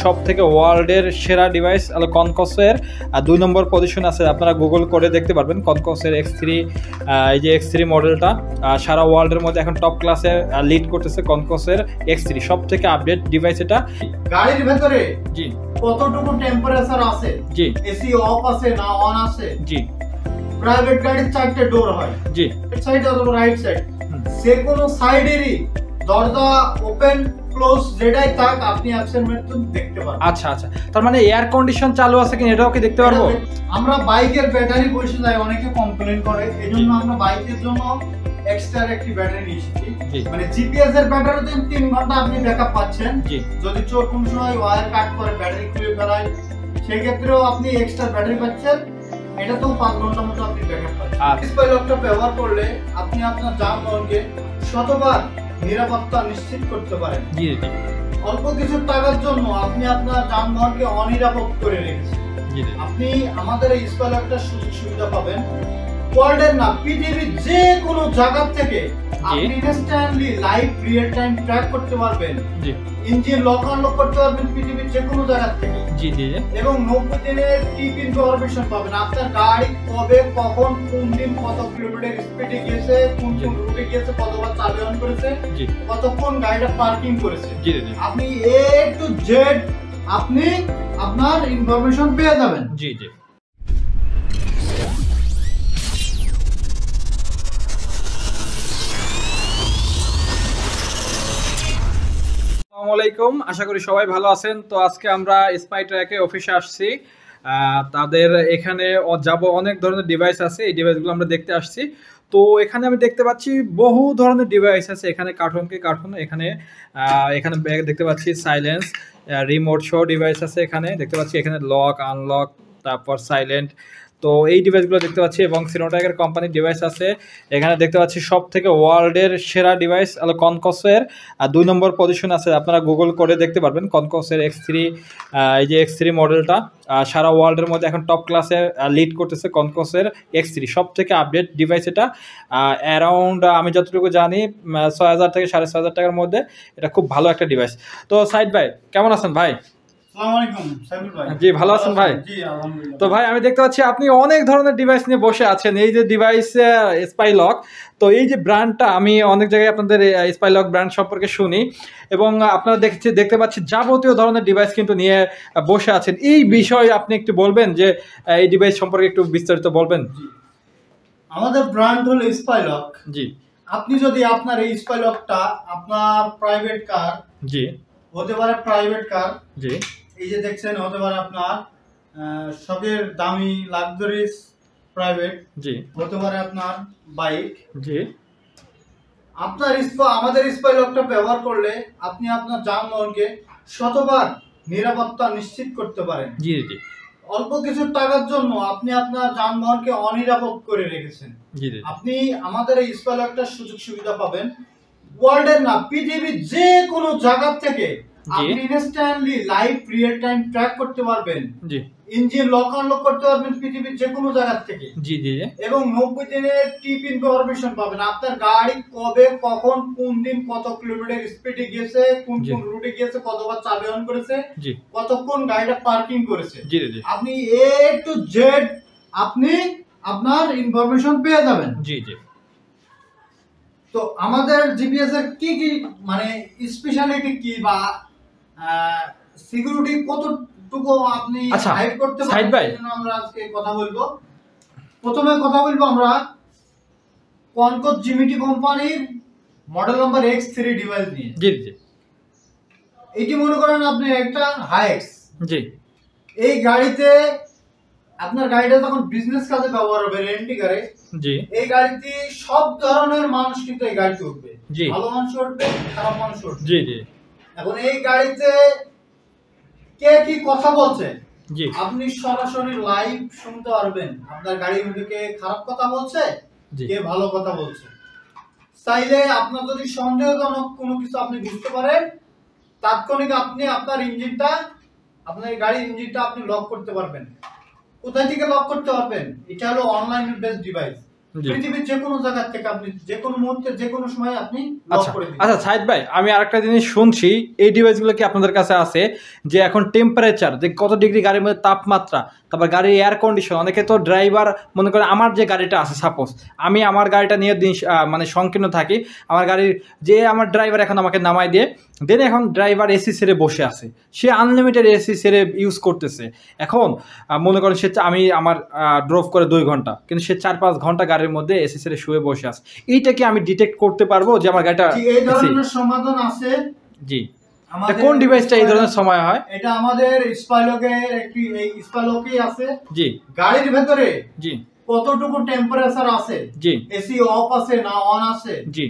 সবথেকে ওয়ার্ল্ডের সেরা ডিভাইস হলো কনকসের 2 নম্বর পজিশন আছে। আপনারা গুগল করে দেখতে পারবেন কনকসের X3, এই যে X3 মডেলটা সারা ওয়ার্ল্ডের মধ্যে এখন টপ ক্লাসে লিড করতেছে। কনকসের X3 সবথেকে আপডেট ডিভাইস এটা। গাড়ির ভেতরে জি কতটুকু টেম্পারেচার আছে, জি এসি অফ আছে না অন আছে, জি প্রাইভেট গাড়ির 4টে ডোর হয়, জি লেফট সাইড অথবা রাইট সাইড, যে কোনো সাইডেরই দরজা ওপেন ক্লোজ যেটাই থাক আপনি অ্যাপসের মাধ্যমে দেখতে পারবেন। আচ্ছা আচ্ছা, তার মানে এয়ার কন্ডিশন চালু আছে কিনা এটাও কি দেখতে পারবো? আমরা বাইকের ব্যাটারি বসে যায়, অনেকে কমপ্লেইন করে, এজন্য আমরা বাইকের জন্য এক্সট্রা একটি ব্যাটারি নিয়েছি। মানে জিপিএস এর ব্যাটারিতে 3 ঘন্টা আপনি ব্যাকআপ পাচ্ছেন। যদি চোর কোন সময় ওয়্যার কাট করে ব্যাটারি খুলে ফেলায় সেই ক্ষেত্রেও আপনি এক্সট্রা ব্যাটারি পাচ্ছেন। এটা তো 5 ঘন্টার মতো আপনি ব্যাকআপ পাচ্ছেন। ডিসপ্লে লকটা ব্যবহার করলে আপনি আপনার যানবাহনকে শতবার নিরাপত্তা নিশ্চিত করতে পারেন। জি জি, অল্প কিছু টাকার জন্য আপনি আপনার যানবাহনকে অনিরাপদ করে রেখেছেন। আপনি আমাদের এই ডিসপ্লে লকটার সুযোগ সুবিধা পাবেন ওয়ার্ল্ডের না পৃথিবীর যে কোনো জায়গা থেকে আপনি instantly live real time track করতে পারবেন। জি, ইঞ্জিন লক আনলক করতে পারবেন পৃথিবীর যে কোনো জায়গা থেকে। জি জি, এবং 90 দিনের টিপ ইনফরমেশন পাবেন। আপনার গাড়ি কবে কখন কোন দিন কত কিলোমিটার স্পিডে গিয়েছে, কোন কোন রুটে গিয়েছে, কতবার চাবি অন করেছে, কতক্ষণ গাড়িটা পার্কিং করেছে, আপনি এ টু জেড আপনি আপনার ইনফরমেশন পেয়ে যাবেন। জি জি। আসসালামু আলাইকুম, আশা করি সবাই ভালো আছেন। তো আজকে আমরা স্পাইট্রাকে অফিসে আসছি। তাদের এখানে যাব, অনেক ধরনের ডিভাইস আছে, এই ডিভাইসগুলো আমরা দেখতে আসছি। তো এখানে আমি দেখতে পাচ্ছি বহু ধরনের ডিভাইস আছে। এখানে কার্টুন এখানে এখানে দেখতে পাচ্ছি সাইলেন্স, রিমোট শো ডিভাইস আছে। এখানে দেখতে পাচ্ছি এখানে লক আনলক, তারপর সাইলেন্ট। তো এই ডিভাইসগুলো দেখতে পাচ্ছি এবং সিনোট্যাকের কোম্পানির ডিভাইস আছে। এখানে দেখতে পাচ্ছি সব থেকে ওয়ার্ল্ডের সেরা ডিভাইস হলো কনকসের 2 নম্বর পজিশন আছে। আপনারা গুগল করে দেখতে পারবেন কনকসের X3, এই যে X3 মডেলটা সারা ওয়ার্ল্ডের মধ্যে এখন টপ ক্লাসে লিড করতেছে। কনকসের X3 সবথেকে আপডেট ডিভাইস এটা। অ্যারাউন্ড আমি যতটুকু জানি 6000 থেকে 6500 টাকার মধ্যে এটা খুব ভালো একটা ডিভাইস। তো সাইদ ভাই কেমন আছেন ভাই? জি ভালো আছেন ভাই? তো ভাই আমি দেখতে পাচ্ছি আপনি অনেক ধরনের ডিভাইস নিয়ে বসে আছেন। এই যে ডিভাইস স্পাইলক, তো এই যে ব্র্যান্ডটা আমি অনেক জায়গায় আপনাদের স্পাইলক ব্র্যান্ড সম্পর্কে শুনি এবং আপনারা দেখতে পাচ্ছি যাবতীয় ধরনের ডিভাইস কিন্তু নিয়ে বসে আছেন। এই বিষয়ে আপনি একটু বলবেন যে এই ডিভাইস সম্পর্কে একটু বিস্তারিত বলবেন। আমাদের ব্র্যান্ড হলো স্পাইলক। জি, আপনি যদি আপনার এই স্পাইলকটা আপনার প্রাইভেট কার, জি হতে পারে প্রাইভেট কার, জি এই যে দেখছেন, হতে পারে আপনার শখের দামি লাক্সারিস প্রাইভেট, জি হতে পারে আপনার বাইক, জি আপনার আমাদের স্পাইলকটা ব্যবহার করলে আপনি আপনার যানবাহনকে শতবার নিরাপত্তা নিশ্চিত করতে পারেন। জি জি, অল্প কিছু টাকার জন্য আপনি আপনার যানবাহনকে অনিরাপদ করে রেখেছেন। জি জি, আপনি আমাদের এই স্পাইলকটার সুযোগ সুবিধা পাবেন ওয়ার্ল্ডের না পৃথিবীর যে কোনো জায়গা থেকে আপনি instantly live real time track করতে পারবেন। জি, ইঞ্জিন লক আনলক করতে পারবেন পৃথিবীর যে কোনো জায়গা থেকে। জি জি, এবং 90 দিনের টিপ ইনফরমেশন পাবেন। আপনার গাড়ি কবে কখন কোন দিন কত কিলোমিটার স্পিডে গিয়েছে, কোন কোন রুটে গিয়েছে, কতবার চাবি অন করেছে, কতক্ষণ গাড়িটা পার্কিং করেছে, জি জি, আপনি এ টু জেড আপনি আপনার ইনফরমেশন পেয়ে যাবেন। জি জি। তো আমাদের জিপিএস এর কি কি মানে স্পেশালিটি কি বা সিকিউরিটি কতটুকু আপনি হাইড করতে পারেন, সেজন্য আমরা আজকে কথা বলবো। প্রথমে কথা বলবো আমরা কনকস জিমিটি কোম্পানির মডেল নাম্বার X3 ডিভাইস নিয়ে। জি জি, এটি মনে করেন আপনি একটা হাইএক্স। জি, এই গাড়িতে আপনার গাড়িটা যখন বিজনেস কাজে ব্যবহার হবে, রেন্টি গাড়ি, জি এই গাড়িতে সব ধরনের মানুষ কিন্তু এই গাড়িতে উঠবে। জি, ভালো মানুষ উঠবে, খারাপ মানুষ উঠবে। জি জি, এখন এই গাড়িতে কে কি কথা বলছে, জি আপনি সরাসরি লাইভ শুনতে পারবেন। আপনার গাড়ির মধ্যে কে খারাপ কথা বলছে, কে ভালো কথা বলছে। চাইলে আপনার যদি সন্দেহজনক কোনো কিছু আপনি বুঝতে পারেন, তাৎক্ষণিক আপনি আপনার ইঞ্জিনটা, আপনার গাড়ির ইঞ্জিনটা আপনি লক করতে পারবেন। কোথায় থেকে লক করতে পারবেন? এটা হলো অনলাইন বেসড ডিভাইস। পৃথিবীর যে কোনো জায়গা থেকে আপনি যে কোনো মুহূর্তে যে কোনো সময় আপনি লক করে দিবেন। আচ্ছা সাইদ ভাই, আমি আরেকটা জিনিস শুনছি, এই ডিভাইসগুলো কি আপনাদের কাছে আছে যে এখন টেম্পারেচার, যে কত ডিগ্রি গাড়ির মধ্যে তাপমাত্রা, তারপর গাড়ির এয়ার কন্ডিশন, অনেকে তো ড্রাইভার মনে করে আমার যে গাড়িটা আছে, সাপোজ আমি আমার গাড়িটা নিয়ে দিন মানে সংকীর্ণ থাকি, আমার গাড়ির যে আমার ড্রাইভার এখন আমাকে নামাই দিয়ে দেন, এখন ড্রাইভার এসি ছেড়ে বসে আছে, সে আনলিমিটেড এসি ছেড়ে ইউজ করতেছে। এখন মনে করেন সে, আমি আমার ড্রোভ করে 2 ঘন্টা, কিন্তু সে 4-5 ঘন্টা গাড়ির মধ্যে এসি ছেড়ে শুয়ে বসে আছে, এইটা কি আমি ডিটেক্ট করতে পারবো যে আমার গাড়িটা? এই ধরনের সমাধান আছে। জি, কোন ডিভাইসটা এই ধরনের সময় হয়? এটা আমাদের স্পাইলকের একটি, এই স্পাইলকেই আছে। জি, গাড়ির ভেতরে জি কতটুকু টেম্পারেচার আছে, জি এসি অফ আছে না অন আছে। জি,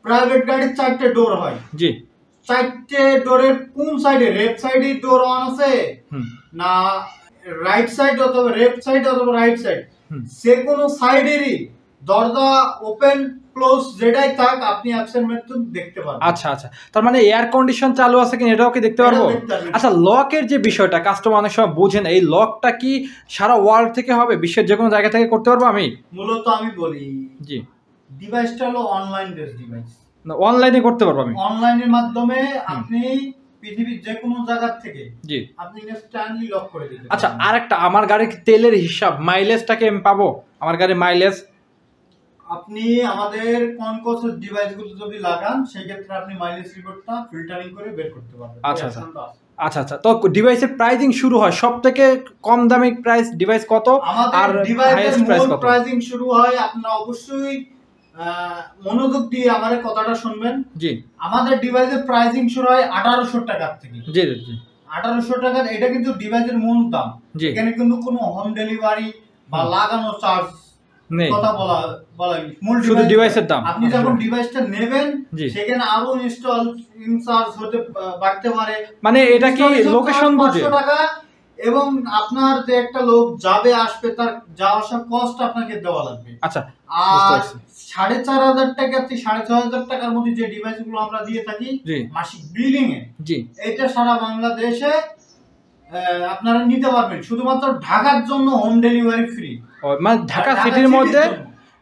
প্রাইভেট গাড়ির 4টে ডোর হয়। জি, 4টে ডোরের কোন সাইডে, লেফট সাইডে ডোর অন আছে না রাইট সাইড অথবা লেফট সাইড অথবা রাইট সাইড, সে কোনো সাইডেরই দরজা ওপেন ক্লোজ যেটাই থাক আপনি অ্যাকশন মেথড দেখতে পারবেন। আচ্ছা আচ্ছা, তার মানে এয়ার কন্ডিশন চালু আছে কিনা এটাও কি দেখতে পারবো? আচ্ছা, লকের যে বিষয়টা কাস্টমার অনেক সময় বোঝে না, এই লকটা কি সারা ওয়ার্ল্ড থেকে হবে, বিশ্বের যে কোনো জায়গা থেকে করতে পারবো আমি? মূলত আমি বলি, জি, ডিভাইসটা হলো অনলাইন বেস ডিভাইস, না অনলাইনে করতে পারবো আমি? অনলাইনের মাধ্যমে আপনি পৃথিবীর যে কোনো জায়গা থেকে জি আপনি ইনস্ট্যান্টলি লক করে দিতে। আচ্ছা, আরেকটা, আমার গাড়ির তেলের হিসাব, মাইলেজটাকে আমি পাবো? আমার গাড়ির মাইলেজ আপনি আমাদের কনকোসের ডিভাইসগুলো যদি লাগান, সেই ক্ষেত্রে আপনি মাইলেজ রিপোর্টটা ফিল্টারিং করে বের করতে পারবেন। আচ্ছা আচ্ছা আচ্ছা আচ্ছা, তো ডিভাইসের প্রাইসিং শুরু হয় সব থেকে কম দামি প্রাইস ডিভাইস কত, আর হাইয়েস্ট প্রাইস কত? প্রাইসিং শুরু হয়, আপনারা অবশ্যই মনোযোগ দিয়ে আমার কথাটা শুনবেন। জি, আমাদের ডিভাইসের প্রাইসিং শুরু হয় 1800 টাকা থেকে। জি জি, 1800 টাকা, এটা কিন্তু ডিভাইসের মূল দাম। এখানে কিন্তু কোনো হোম ডেলিভারি বা লাগানো চার্জ নেই, কথা বলা মূল শুধু ডিভাইসের দাম। আপনি যখন ডিভাইসটা নেবেন সেখানে আরো ইনস্টল চার্জ হতে বাড়তে পারে, মানে এটা কি লোকেশন বুঝে 500 টাকা, এবং আপনার যে একটা লোক যাবে আসবে তার যাওয়া আসা কস্ট আপনাকে দেওয়া লাগবে। আচ্ছা, আর 4500 টাকা থেকে 6500 টাকার মধ্যে যে ডিভাইসগুলো আমরা দিয়ে থাকি মাসিক বিলিং এ, জি, এটা সারা বাংলাদেশে আপনারা নিতে পারবেন। শুধুমাত্র ঢাকার জন্য হোম ডেলিভারি ফ্রি। মানে ঢাকা সিটির মধ্যে,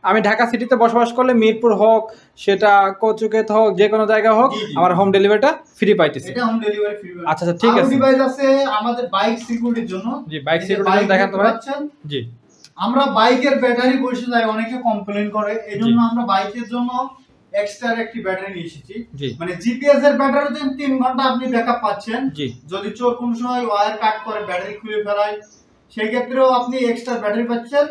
আমি ঢাকা সিটিতে বসবাস করলে মিরপুর হোক, সেটা কচুকেত হোক, যে কোনো জায়গা হোক, আমার হোম ডেলিভারিটা ফ্রি পাইতেছি। এটা হোম ডেলিভারি ফ্রি। আচ্ছা আচ্ছা, ঠিক আছে। ডিভাইস আছে আমাদের বাইক সিকিউরিটির জন্য। জি, বাইক সিকিউরিটির জন্য দেখাতে পাচ্ছেন। জি, আমরা বাইকের ব্যাটারি বসে যায়, অনেকে কমপ্লেইন করে, এজন্য আমরা বাইকের জন্য এক্সট্রা একটি ব্যাটারি নিয়ে এসেছি। মানে জিপিএস এর ব্যাটারিতে 3 ঘন্টা আপনি ব্যাকআপ পাচ্ছেন। যদি চোর কোন সময় ওয়্যার কাট করে ব্যাটারি খুলে ফেলায়, সেই ক্ষেত্রেও আপনি এক্সট্রা ব্যাটারি পাচ্ছেন।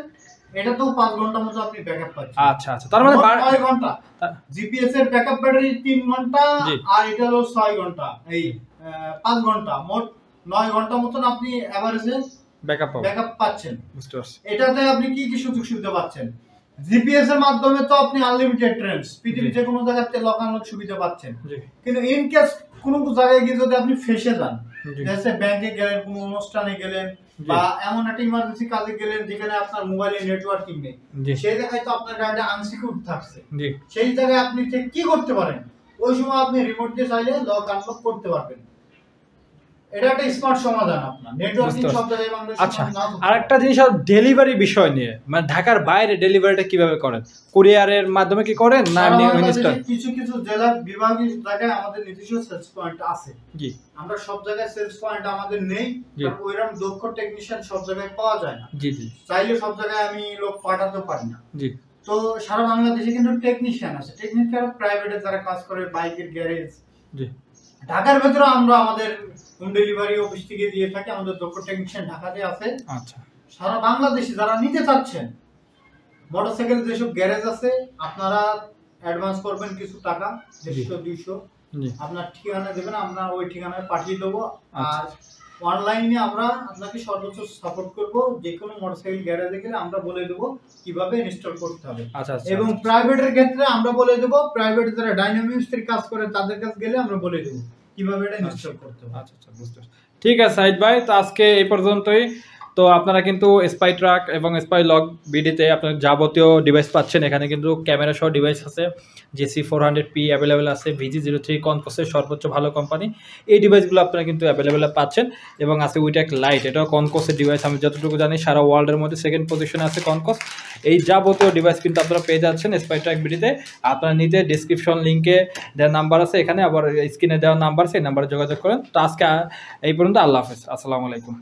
এটা তো 5 ঘন্টার মতো আপনি ব্যাকআপ পাচ্ছেন। আচ্ছা আচ্ছা, তার মানে 9 ঘন্টা জিপিএস এর ব্যাকআপ ব্যাটারি 3 ঘন্টা, আর এটা হলো 6 ঘন্টা, এই 5 ঘন্টা, মোট 9 ঘন্টা মতন আপনি এভারেজে ব্যাকআপ পাচ্ছেন। বুঝতে পারছি। এটাতে আপনি কি কি সুযোগ সুবিধা পাচ্ছেন? জিপিএস এর মাধ্যমে তো আপনি আনলিমিটেড ট্রেন্স, পৃথিবীর যে কোনো জায়গাতে লকানলক সুবিধা পাচ্ছেন। কিন্তু ইন কেস কোনো জায়গায় গিয়ে যদি আপনি ফেসে যান, জেসে ব্যাংকে গেলেন, কোনো অনুষ্ঠানে গেলেন, বা এমন একটা ইমার্জেন্সি কাজে গেলেন যেখানে আপনার মোবাইলে নেটওয়ার্কিং নেই, সেই জায়গায় তো আপনার গাড়িটা আনসিকিউরড থাকছে, সেই জায়গায় আপনি ঠিক কি করতে পারেন? ওই সময় আপনি রিমোট দিয়ে চাইলে লক আনলক করতে পারবেন। এটা একটা স্মার্ট সমাধান আপনার নেটওয়ার্কিং সব জায়গায় বাংলাদেশে। আচ্ছা, আরেকটা জিনিস, ডেলিভারি বিষয় নিয়ে, মানে ঢাকার বাইরে ডেলিভারিটা কিভাবে করেন? কুরিয়ারের মাধ্যমে কি করেন না কিছু কিছু জেলা বিভাগীয় জায়গায় আমাদের নিজস্ব সেলস পয়েন্ট আছে। জি, আমরা সব জায়গায় সেলস পয়েন্ট আমাদের নেই, কারণ ওইরকম দক্ষ টেকনিশিয়ান সব জায়গায় পাওয়া যায় না। জি জি, চাইলে সব জায়গায় আমি লোক পাঠাতে পারি না। জি, তো সারা বাংলাদেশে কিন্তু টেকনিশিয়ান আছে, টেকনিক্যাল প্রাইভেটে যারা কাজ করে, বাইকের গ্যারেজ। জি, ঢাকার ভেতরে আমরা আমাদের হোম ডেলিভারি অফিস থেকে দিয়ে থাকি, আমাদের দক্ষ টেকনিশিয়ান ঢাকাতে আছে। আচ্ছা, সারা বাংলাদেশে যারা নিতে চাচ্ছেন, মোটরসাইকেল যেসব গ্যারেজ আছে, আপনারা অ্যাডভান্স করবেন কিছু টাকা, 150-200, আপনার ঠিকানা দেবেন, আমরা ওই ঠিকানায় পাঠিয়ে দেবো। আর অনলাইনে আমরা আপনাকে সর্বোচ্চ সাপোর্ট করব। যে কোনো মোটরসাইকেল গ্যারেজে গেলে আমরা বলে দেবো কিভাবে ইনস্টল করতে হবে। এবং প্রাইভেটের ক্ষেত্রে আমরা বলে দেবো, প্রাইভেট যারা ডাইনামিক্সের কাজ করে তাদের কাছে গেলে আমরা বলে দেবো কিভাবে এটা ইনস্টল করতে হবে। আচ্ছা আচ্ছা, বুঝতে পারছি। ঠিক আছে সাইদ ভাই, তো আজকে এই পর্যন্তই। তো তো আপনারা কিন্তু স্পাই ট্রাক এবং স্পাই লক বিডিতে আপনার যাবতীয় ডিভাইস পাচ্ছেন। এখানে কিন্তু ক্যামেরা সহ ডিভাইস আছে, GC400P অ্যাভেলেবেল আছে, VG03 কনকসের সর্বোচ্চ ভালো কোম্পানি। এই ডিভাইসগুলো আপনারা কিন্তু অ্যাভেলেবেল পাচ্ছেন এবং আছে উইটেক লাইট, এটাও কনকসের ডিভাইস। আমি যতটুকু জানি সারা ওয়ার্ল্ডের মধ্যে সেকেন্ড পজিশনে আছে কনকস। এই যাবতীয় ডিভাইস কিন্তু আপনারা পেয়ে যাচ্ছেন স্পাই ট্রাক বিডিতে। আপনারা নিতে ডিসক্রিপশন লিঙ্কে দেওয়ার নাম্বার আছে, এখানে আবার স্ক্রিনে দেওয়ার নাম্বার আছে, এই নাম্বারে যোগাযোগ করেন। তো আজকে এই পর্যন্ত, আল্লাহ হাফেজ, আসসালামু আলাইকুম।